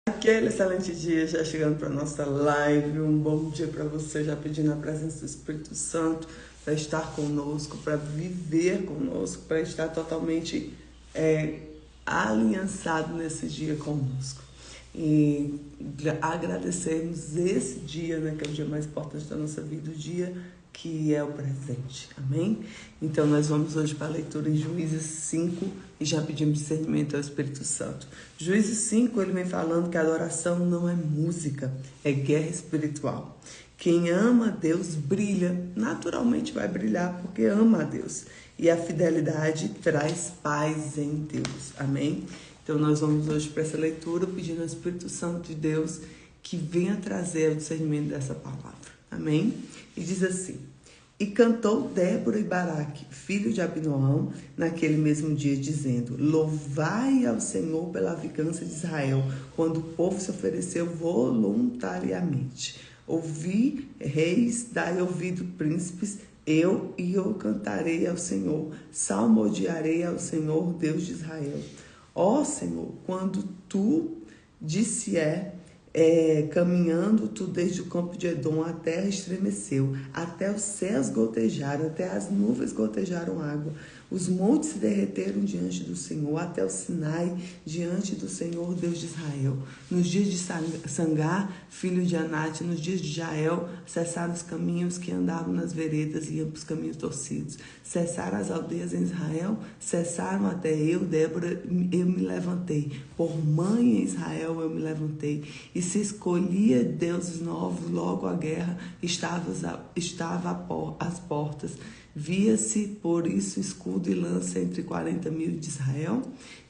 Aquele excelente dia já chegando para nossa live, um bom dia para você, já pedindo a presença do Espírito Santo para estar conosco, para viver conosco, para estar totalmente aliançado nesse dia conosco. E agradecermos esse dia, né, que é o dia mais importante da nossa vida, o dia que é o presente, amém? Então nós vamos hoje para a leitura em Juízes 5 e já pedimos discernimento ao Espírito Santo. Juízes 5, ele vem falando que a adoração não é música, é guerra espiritual. Quem ama a Deus brilha, naturalmente vai brilhar porque ama a Deus. E a fidelidade traz paz em Deus, amém? Então nós vamos hoje para essa leitura pedindo ao Espírito Santo de Deus que venha trazer o discernimento dessa palavra, amém? E diz assim: e cantou Débora e Baraque, filho de Abinoão, naquele mesmo dia, dizendo: louvai ao Senhor pela vingança de Israel, quando o povo se ofereceu voluntariamente. Ouvi, reis, dai ouvido, príncipes, eu cantarei ao Senhor, salmodiarei ao Senhor, Deus de Israel. Ó Senhor, quando tu disse caminhando tu desde o campo de Edom, a terra estremeceu, até os céus gotejaram, até as nuvens gotejaram água. Os montes se derreteram diante do Senhor, até o Sinai, diante do Senhor, Deus de Israel. Nos dias de Sangar, filho de Anate, nos dias de Jael, cessaram os caminhos que andavam nas veredas e iam para os caminhos torcidos. Cessaram as aldeias em Israel, cessaram até eu, Débora, eu me levantei. Por mãe em Israel eu me levantei. E se escolhia deuses novos, logo a guerra estava às portas. Via-se, por isso, escudo e lança entre 40.000 de Israel.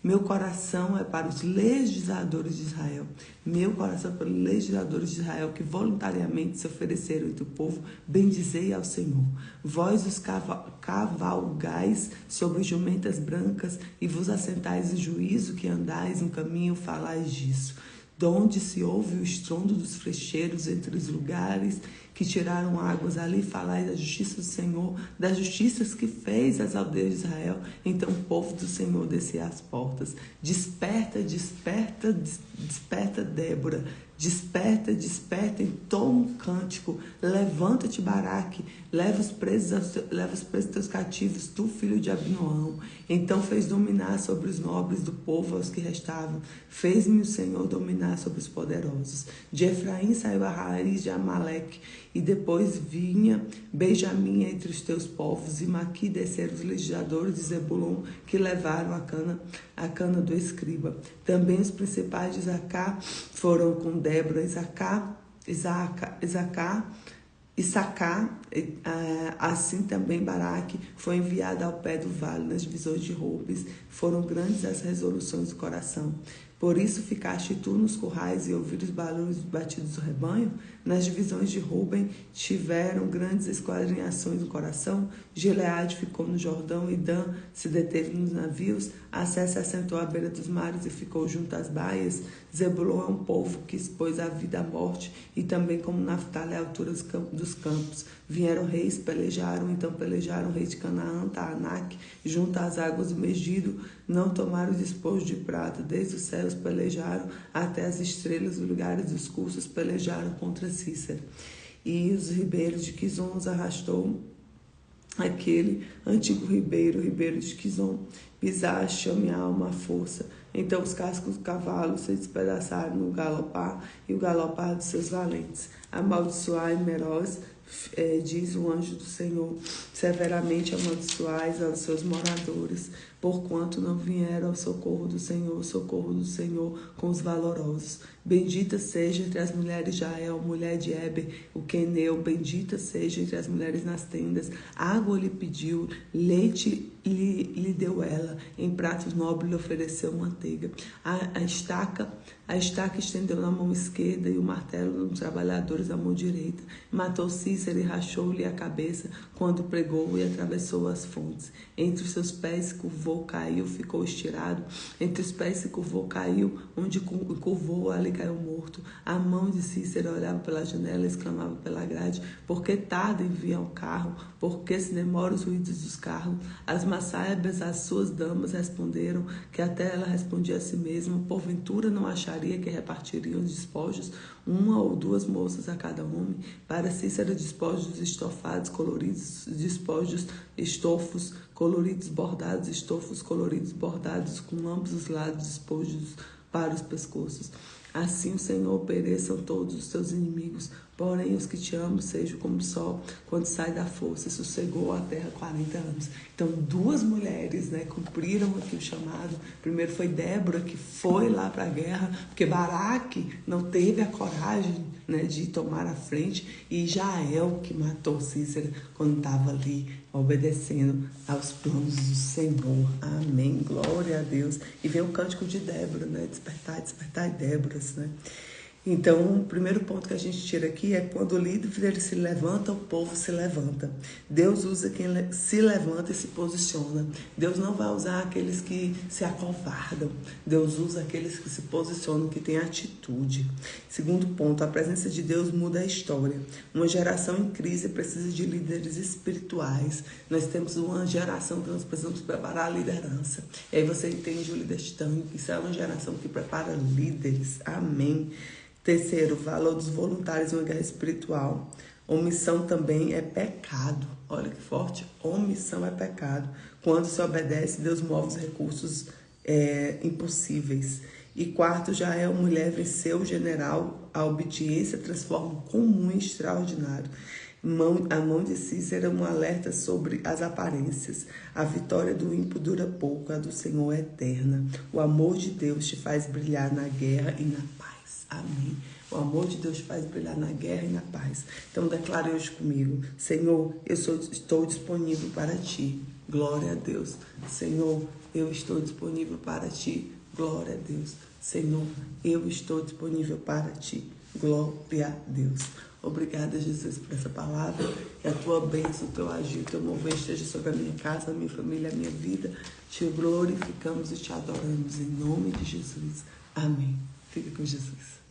Meu coração é para os legisladores de Israel. Meu coração é para os legisladores de Israel que voluntariamente se ofereceram entre o povo. Bendizei ao Senhor. Vós os cavalgais sobre jumentas brancas e vos assentais em juízo, que andais no caminho, falais disso. Donde se ouve o estrondo dos flecheiros entre os lugares que tiraram águas, ali falai da justiça do Senhor, das justiças que fez as aldeias de Israel. Então o povo do Senhor descia às portas. Desperta, desperta, desperta, Débora. Desperta, desperta, entoa um cântico. Levanta-te, Baraque, leva os presos teus cativos, tu, filho de Abinoão. Então fez dominar sobre os nobres do povo aos que restavam. Fez-me o Senhor dominar sobre os poderosos. De Efraim saiu a raiz de Amaleque, e depois vinha Benjamim entre os teus povos, e Maqui desceram os legisladores de Zebulon, que levaram a cana do escriba. Também os principais de Isacar foram com Débora, Issacar, assim também Baraque foi enviado ao pé do vale, nas divisões de Roubes. Foram grandes as resoluções do coração. Por isso ficaste tu nos currais e ouviram os barulhos batidos do rebanho? Nas divisões de Ruben tiveram grandes esquadrinhações no coração. Gileade ficou no Jordão e Dan se deteve nos navios. Assé se assentou à beira dos mares e ficou junto às baias. Zebulon é um povo que expôs a vida à morte, e também como Naftali à altura dos campos. Vieram reis, pelejaram, então pelejaram reis de Canaã, Taanac, junto às águas do Megido. Não tomaram o despojo de prata, desde os céus pelejaram até as estrelas, os lugares dos cursos pelejaram contra Cícera. E os ribeiros de Quizon os arrastou aquele antigo ribeiro de Quizon. Pisaste a minha alma à força. Então os cascos do cavalo se despedaçaram no galopar, e o galopar dos seus valentes. Amaldiçoai Meroz, diz o anjo do Senhor, severamente amaldiçoais aos seus moradores, porquanto não vieram ao socorro do Senhor com os valorosos. Bendita seja entre as mulheres Jael, mulher de Eber, o queneu, bendita seja entre as mulheres nas tendas. Água lhe pediu, leite lhe deu ela, em pratos nobres lhe ofereceu manteiga. A estaca estendeu na mão esquerda, e o martelo nos trabalhadores à mão direita. Matou Cícera e rachou-lhe a cabeça quando pregou e atravessou as fontes. Entre os seus pés curvou travou, caiu, ficou estirado. Entre os pés se curvou, caiu. Onde curvou, ali caiu morto. A mão de Cícera olhava pela janela e exclamava pela grade: por que tarda em vir ao carro? Por que se demora os ruídos dos carros? As massaebas, as suas damas, responderam que até ela respondia a si mesma: porventura não acharia que repartiriam os despojos, uma ou duas moças a cada homem? Para Cícera, despojos estofados, coloridos, despojos, estofos coloridos, bordados, estofos coloridos, bordados, com ambos os lados, despojos para os pescoços. Assim o Senhor pereçam todos os teus inimigos, porém os que te amam sejam como o sol quando sai da força. E sossegou a terra 40 anos. Então 2 mulheres, né, cumpriram aqui o chamado. Primeiro foi Débora, que foi lá para a guerra, porque Baraque não teve a coragem, né, de tomar a frente, e Jael, que matou Cícera quando estava ali obedecendo aos planos do Senhor. Amém, glória a Deus. E vem o cântico de Débora, né? Despertai, despertai, Déboras, né? Então, o primeiro ponto que a gente tira aqui é quando o líder se levanta, o povo se levanta. Deus usa quem se levanta e se posiciona. Deus não vai usar aqueles que se acovardam. Deus usa aqueles que se posicionam, que têm atitude. Segundo ponto, a presença de Deus muda a história. Uma geração em crise precisa de líderes espirituais. Nós temos uma geração que nós precisamos preparar a liderança. E aí você entende o líder titânico, que isso é uma geração que prepara líderes. Amém. Terceiro, valor dos voluntários em uma guerra espiritual. Omissão também é pecado. Olha que forte. Omissão é pecado. Quando se obedece, Deus move os recursos impossíveis. E quarto, Jael, mulher, venceu o general. A obediência transforma o comum em extraordinário. A mão de Cícera, um alerta sobre as aparências. A vitória do ímpio dura pouco, a do Senhor é eterna. O amor de Deus te faz brilhar na guerra e na paz. Amém. O amor de Deus faz brilhar na guerra e na paz. Então declare hoje comigo: Senhor, estou disponível para ti. Glória a Deus. Senhor, eu estou disponível para ti. Glória a Deus. Senhor, eu estou disponível para ti. Glória a Deus. Obrigada, Jesus, por essa palavra. Que a tua bênção, o teu agir, o teu mover esteja sobre a minha casa, a minha família, a minha vida. Te glorificamos e te adoramos em nome de Jesus. Amém. Fica com Jesus.